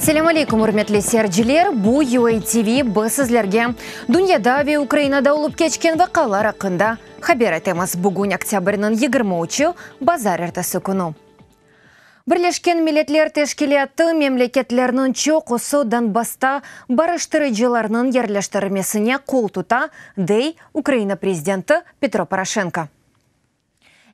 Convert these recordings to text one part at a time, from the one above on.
Ассаламу алейкум, урметлі серджілер, бу UATV бі Дүнияда ве Украинада улып кечкен вақалар ақында хабер айтеміз. Бүгін октябрьнын 23-чы базар эртесі күні. Бірлешкен Миллетлер Тешкилияты мемлекетлерінің чоқысы Донбасста барыштырыжыларының ерлештірмесіне қол тута дей Украина президенті Петро Порошенко.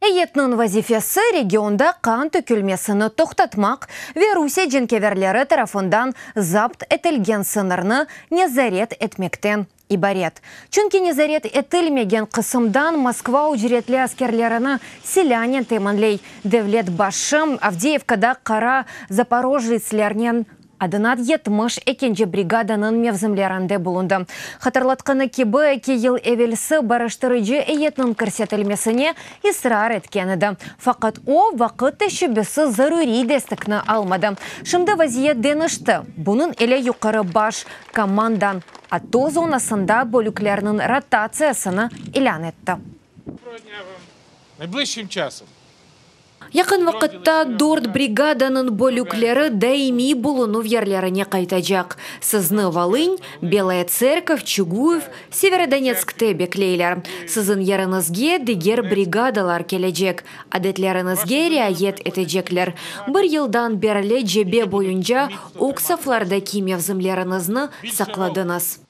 Әйетнің вазифесі регионда қан төкілмесіні тоқтатмақ ве Русия женкеверлері тарафындан запт етілген сынырны незарет етмектен ибарет. Чүнки незарет етілмеген қысымдан Москва үжіретлі аскерлеріні селянен темінлей. Девлет башым Авдеевкада қара Запорожецлернен Адынат 70 экенже бригаданын мевзімлерінде болунды. Хатырлатқаны кебі әке ел әвелсі барыштырыжы әйетнің көрсетілмесіне исрар еткенеді. Фақат о вақыт әшібісі зарури дестікні алмады. Шымды вазиет денішті. Бұның әлі юқары баш командан ато зонасында бөліклерінің ротациясыны илян етті. Найближчим часом. Якын вақытта дорт бригаданын бөліклері даими болуну верлеріне қайтажақ. Сызны Волынь, Белая Церковь, Чугуев, Северодонецкте беклейлер. Сызын ярынызге дегер бригадалар кележек. Адетлерінізге реает етежеклер. Бір елдан берлі жебе бойынша Оксафларда кимевзімлерінізні сақладыңыз.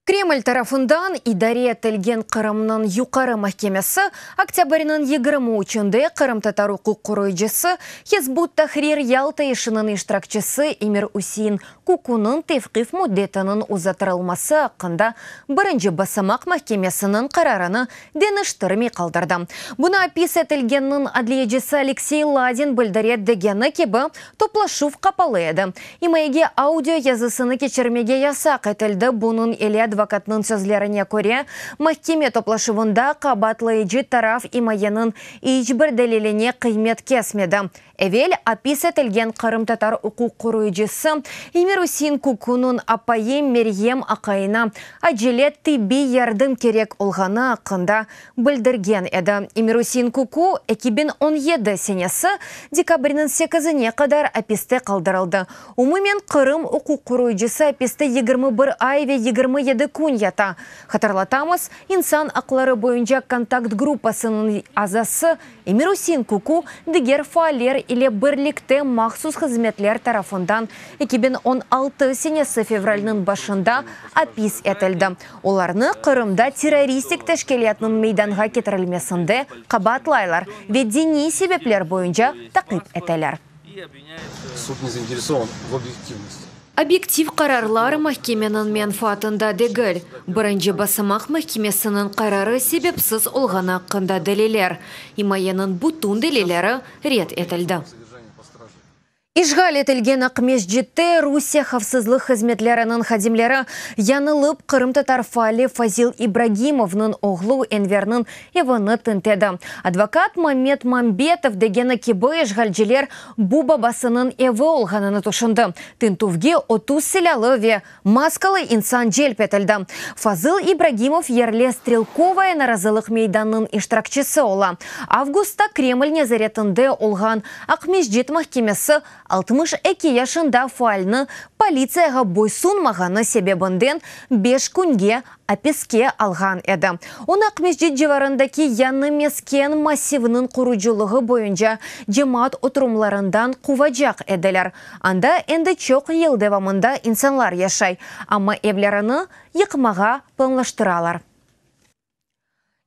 Кремль тарафындан идаре етілген Қырымның юқары махкемесі октябрьнің 23-чінде Қырым татар құқық қорғаушысы Хизбут Тахрир Ялта ишінің иштиракчысы Эмир Усин Кукунын тевқиф муддетінің ұзатырылмасы ақында бірінші басамақ махкемесінің қарарыны деніштірмей қалдырды. Бұна апис етілгеннің адлиежесі Алексей Ладин білдірет дегені кебі топлашув қапалы еді. Имайге аудио язысыны кечірмеге ясақ етілді. Бұның еле адвокатның сөзлеріне көре, махкеме топлашывында қабатлы ежі тараф имайының ешбір дәлеліне қимет кесмеді. Эвел апис етілген Қырым татар ұқуқ қорғаушысы Эмир Усин Кукунун апайы Мерьем ақайына ажилет тибби ярдым керек олғаны ақында білдірген еді. Эмир Усин Куку 2017 сенесі декабрінің 8-не қадар аписте қалдырылды. Умумен Қырым ұқуқ қорғаушысы аписте 21 ай ве 27 күн ята. Хатырлатамыз, инсан ақлары бойынша контакт группасының азасы Эмир Усин Куку дегер фаалер или бірлікті махсус қызметлер тарафындан 2016 сенесі февральның башында апис етілді. Оларны Қырымда террористик тәшкелетінің мейданға кетірілмесінде қабатлайлар ве дини себеплер бойынша тақип етелер. Суд не заинтересован в объективности. Объектив қарарлары махкеменің менфатында дегіл. Бірінші басымақ махкемесінің қарары себепсіз олғана қында дәлелер. Имайының бұтын дәлелері рет етілді. Ишғал етілген Ақмешжетте Русия хавсызлық хызметлерінің хадимлері янылып Қырым татар фали Фазил Ибрагимовның оғлу Энвернің евіні тінтеді. Адвокат Мамед Мамбетов дегені кебі ишғалжелер бұ бабасының еві олғаныны тұшынды. Тінтувге 30 селялы ве маскалы инсан желп етілді. Фазил Ибрагимов ерле стрелковая наразылық мейданның иштиракчысы ола. Августа Кремль незаретінде олған Ақмешжет махкемесі 62 яшында файлны полицияға бойсунмағаны себебінден 5 күнге аписке алған еді. Он Ақмешжет жеварындаки яны мескен массивінің құруджылығы бойынша жемат отырымларындан қуважақ еділер. Анда әнді чоқ елдевамында инсанлар яшай, ама евлеріні еқмаға планлаштыралар.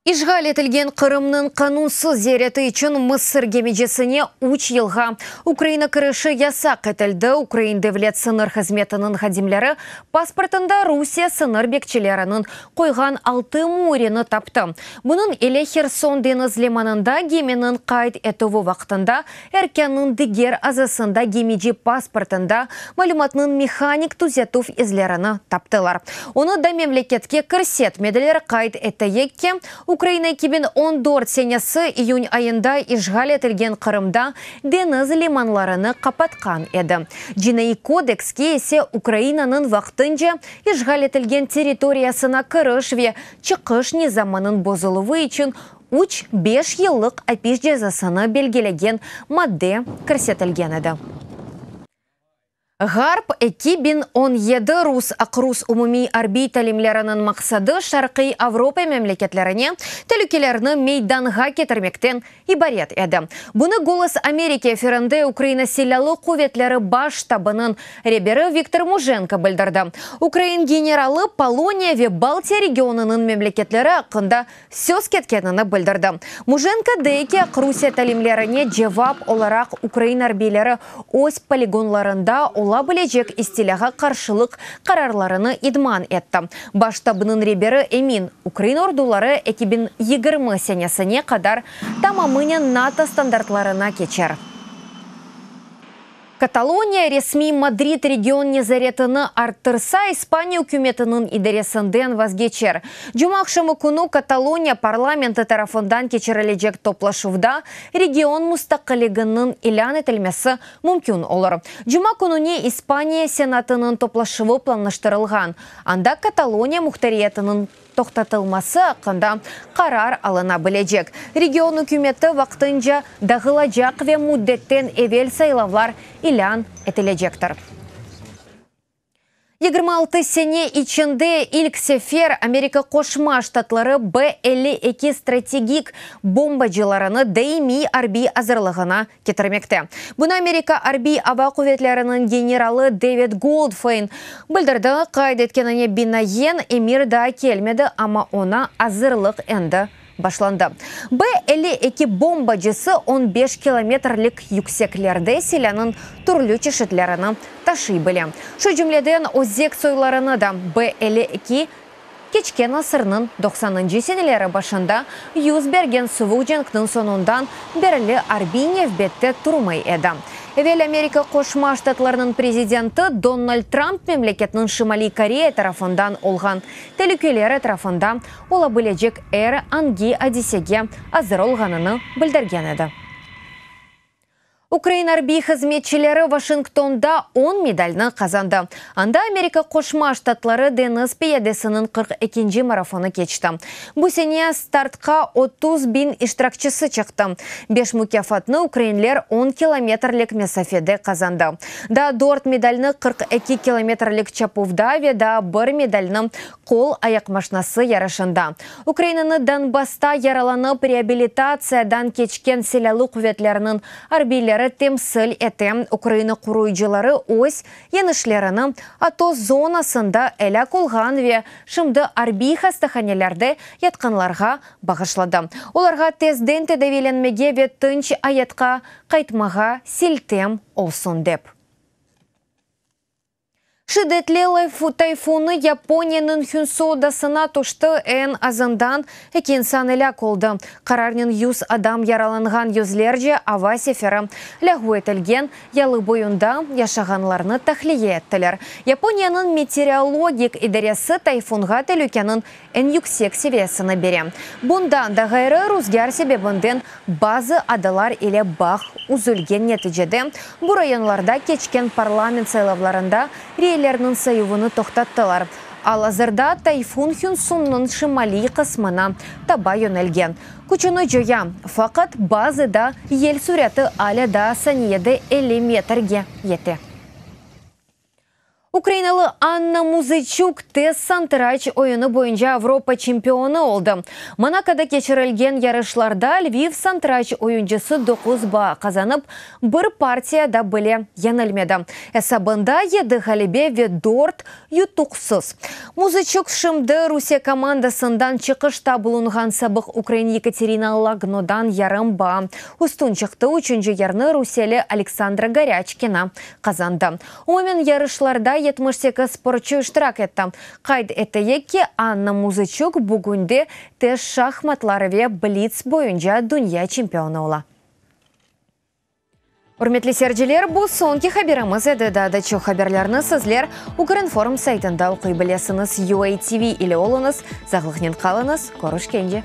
Ишғал етілген Қырымның қанунсыз зереті үшін Мысыр кемежесіне 3 елға Украина кіріші ясақ етілді. Украин девлет сыныр қызметінің хадимлері паспортында Русия сыныр бекчелерінің қойған 6 мурені тапты. Бұның еле Херсон деңіз лиманында геменің қайт етуі вақтында әркенің дегер азысында гемеджи паспортында малюматның механик түзетув излеріні таптылар. Оны да мемлекетке кірсетмеділер қайт етті Украина 2014 сенесі июнь айында ишғал етілген Қырымда деңіз лиманларыны қапатқан еді. Жинай кодекске есе Украинаның вақтынша ишғал етілген территориясына кіріш ве чықыш низамының бозылуы үшін 3-5 еллық апис жазасыны белгілеген мадде кірсетілген еді. Гарп 2017 рус акрус умуми арби талимлерінің мақсады Шарқи Авропа мемлекетлеріне тәлікелеріні мейданға кетірмектен ибарет еді. Бұны Голос Америки эфирінде Украина селялы қуветлері баш штабының ребері Виктор Муженко білдірді. Украин генералы Полония ве Балтия регионының мемлекетлері ақында сөз кеткенini білдірді. Муженко дейкі акрусия талимлеріне жевап оларақ Украин арбилері ось полигонларында ола білежек истиляға қаршылық қарарларыны идман етті. Баштабының ребері Эмин, Украин ордулары 2020 сенесіне қадар тамамынен НАТО стандартларына кечер. Каталония ресми Мадрид регион незаретыны арттырса, Испания үкіметінің идересінден вазгечер. Жумақшымы күні Каталония парламенті тарафындан кечерележек топлашывда регион мұстақылығының илян етілмесі мүмкін олар. Жума күніне Испания сенатының топлашывы планлаштырылған. Анда Каталония мұхтариетінің тоқтатылмасы ақында қарар алына білежек. Регион үкіметі вақтынша дағылажақ ве мұддеттен евел сайлавлар илян етілежектір. 26 сене içinde ilk sefer Amerika Koşma Ştatları B-52 stratejik bombacılarını daimi arbi hazırlığına getirmekte. Bunu Amerika Arbi Hava Kuvvetleri'nin generalı David Goldfein bildirdi. Kaydetkenine binaen emir daha gelmedi ama ona hazırlık endi başlandı. B-52 bombacısı 15 kilometrelik yükseklerde silahın türlü çeşitlerini taşıy bile. Şu cümleden Ozek soylarını da B-52 geçken asırının 90. seneleri başında yüz bergen soğuk cenkinin sonundan berli arbi nevbette turmay edi. Evvel Amerika Koşma Ştatlarının prezidenti Donald Trump memleketinin Şimali Koreya tarafından olğan təlükələri tarafından olabilecek angi adisege hazır olğanını bildirgen edi. Ukrain arbi hizmetçileri Washington'da 10 medalini kazandı. Anda Amerika Koşma Ştatları deniz piyadesinin 42. marafonu geçti. Bu sene startka 30.000 iştirakçısı çıktı. 5 mükafatını Ukrainler 10 kilometrelik mesafede kazandı. Da 4 medalini 42 kilometrelik çapuvda ve da 1 medalini kol ayak maşnası yarışında. Ukrayna'nın Donbass'ta yaralanıp reabilitatsiyadan keçken silahlı kuvvetlerinin arbileri temsil etem Ukrayna kuruyucuları öz yenişlerini ato zonasında ele kolgan ve şimdi arbi hastahanelerde yatkanlarga bağışladı. Olarga tezden tedavilenmege ve tınç ayetka kaytmaga siltem olsun dep. Şiddetli tayfunu Yaponiyanın Honshu odasına tuştu en azından 2 insan elak oldu. Kararının 100 adam yaralangan yüzlerce hava seferi lahu etilgen yalı boyunda yaşaganlarını tahliye ettiler. Yaponiyanın meteorologik idaresi tayfunga tälükenin en yüksek seviyesini beri. Bundan da gayrı rüzgar sebebinden bazı adalar ile bağ üzülgen neticede bu rayonlarda geçken parlament saylavlarında reylerinin sayıvını toxtattılar. Al hazırda tayfun Honshu'nun şimali kısmına taba yönelgen. Kuchunu joya, fakat bazıda yel sürati hala da saniyede 50 metrege yeti. Ukraynalı Anna Muzyczuk tez santraç oyunu boyunca Avropa çempionu oldu. Monaco'da geçirilgen yarışlarda Lviv santraç oyuncusu 9 bağ kazanıp bir partiyada bile yenilmedi. Hesabında 7 galibe ve 4 yutuksuz. Muzyczuk şimdi Rusya komandasından çıkışta bulungan sabık Ukrayna Yekaterina Lagno'dan yarım bağ üstün çıktı. 3. yerini Rusyalı Alexandra Goryachkina kazandı. Umumen yarışlarda 78 sporcu iştirak etti. Qayd ettiği ki Anna Muzyczuk bugünde tez şahmatlar ve blitz boyunca dünya çempionu ola. Hürmetli seyirciler, bu sonki haberimiz edi. Daha da çok haberlerini sizler Ukrinform saytında okuy bilesiniz. UA TV ile olunuz. Sağlıknen kalınız. Görüşkence.